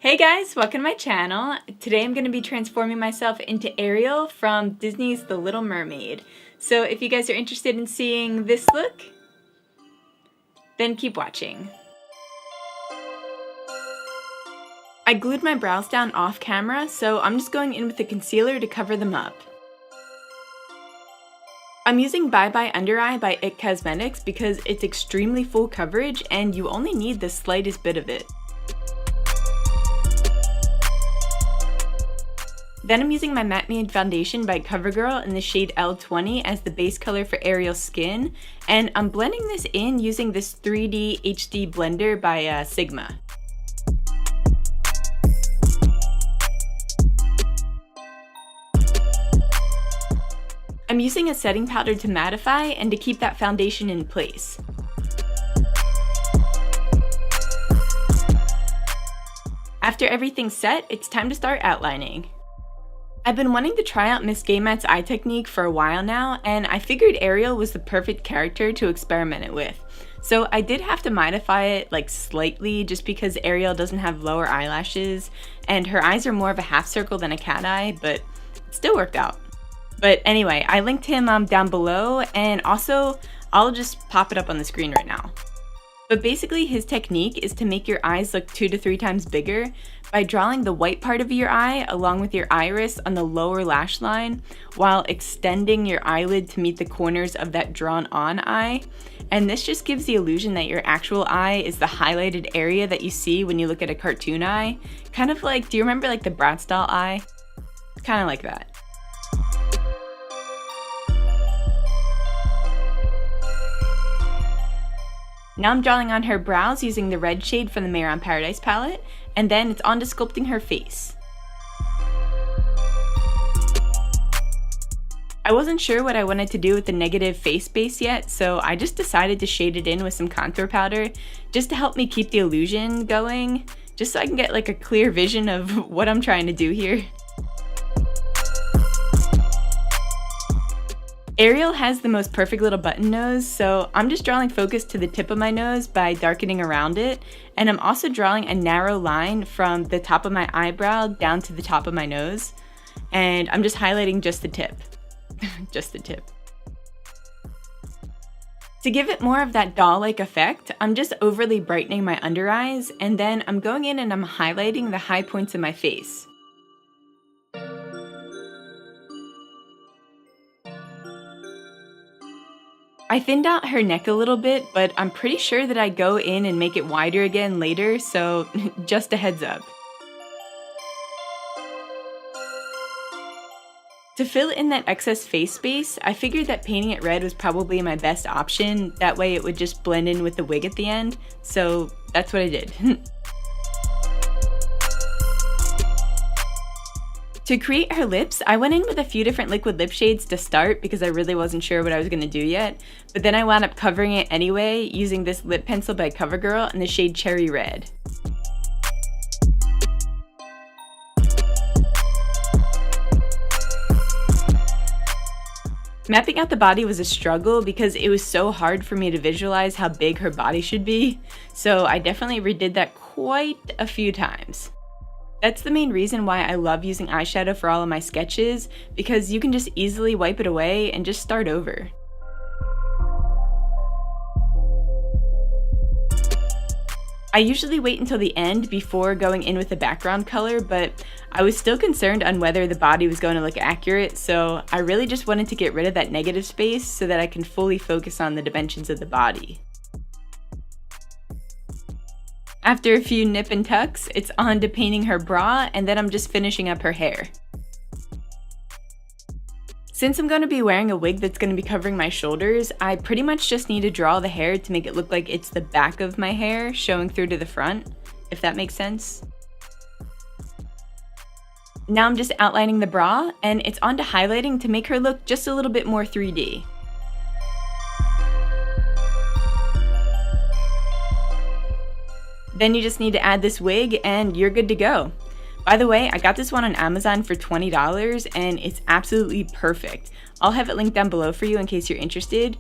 Hey guys, welcome to my channel. Today I'm going to be transforming myself into Ariel from Disney's The Little Mermaid. So if you guys are interested in seeing this look, then keep watching. I glued my brows down off camera, so I'm just going in with the concealer to cover them up. I'm using Bye Bye Under Eye by IT Cosmetics because it's extremely full coverage and you only need the slightest bit of it. Then I'm using my Matte Matte foundation by Covergirl in the shade L20 as the base color for Ariel's skin, and I'm blending this in using this 3D HD blender by Sigma. I'm using a setting powder to mattify and to keep that foundation in place. After everything's set, it's time to start outlining. I've been wanting to try out Miss Gay Matte's eye technique for a while now, and I figured Ariel was the perfect character to experiment it with. So I did have to mattify it like slightly just because Ariel doesn't have lower eyelashes and her eyes are more of a half circle than a cat eye, but it still worked out. But anyway, I linked him down below, and also I'll just pop it up on the screen right now. But basically his technique is to make your eyes look 2 to 3 times bigger by drawing the white part of your eye along with your iris on the lower lash line while extending your eyelid to meet the corners of that drawn on eye. And this just gives the illusion that your actual eye is the highlighted area that you see when you look at a cartoon eye. Kind of like, do you remember like the Bratz doll eye? Kind of like that. Now I'm drawing on her brows using the red shade from the Mehren Paradise palette, and then it's on to sculpting her face. I wasn't sure what I wanted to do with the negative face base yet, so I just decided to shade it in with some contour powder just to help me keep the illusion going, just so I can get like a clear vision of what I'm trying to do here. Ariel has the most perfect little button nose, so I'm just drawing focus to the tip of my nose by darkening around it, and I'm also drawing a narrow line from the top of my eyebrow down to the top of my nose, and I'm just highlighting just the tip. Just the tip. To give it more of that doll-like effect, I'm just overly brightening my under eyes, and then I'm going in and I'm highlighting the high points of my face. I thinned out her neck a little bit, but I'm pretty sure that I go in and make it wider again later, so just a heads up. To fill in that excess face space, I figured that painting it red was probably my best option, that way it would just blend in with the wig at the end, so that's what I did. To create her lips, I went in with a few different liquid lip shades to start because I really wasn't sure what I was going to do yet, but then I wound up covering it anyway using this lip pencil by Covergirl in the shade Cherry Red. Mapping out the body was a struggle because it was so hard for me to visualize how big her body should be, so I definitely redid that quite a few times. That's the main reason why I love using eyeshadow for all of my sketches, because you can just easily wipe it away and just start over. I usually wait until the end before going in with the background color, but I was still concerned on whether the body was going to look accurate, so I really just wanted to get rid of that negative space so that I can fully focus on the dimensions of the body. After a few nip and tucks, it's on to painting her bra, and then I'm just finishing up her hair. Since I'm going to be wearing a wig that's going to be covering my shoulders, I pretty much just need to draw the hair to make it look like it's the back of my hair showing through to the front, if that makes sense. Now I'm just outlining the bra, and it's on to highlighting to make her look just a little bit more 3D. Then you just need to add this wig and you're good to go. By the way, I got this one on Amazon for $20 and it's absolutely perfect. I'll have it linked down below for you in case you're interested.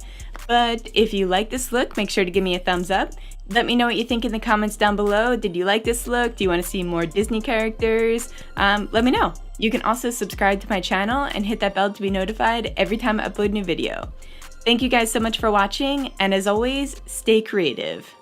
But if you like this look, make sure to give me a thumbs up. Let me know what you think in the comments down below. Did you like this look? Do you want to see more Disney characters? Let me know. You can also subscribe to my channel and hit that bell to be notified every time I upload a new video. Thank you guys so much for watching, and as always, stay creative.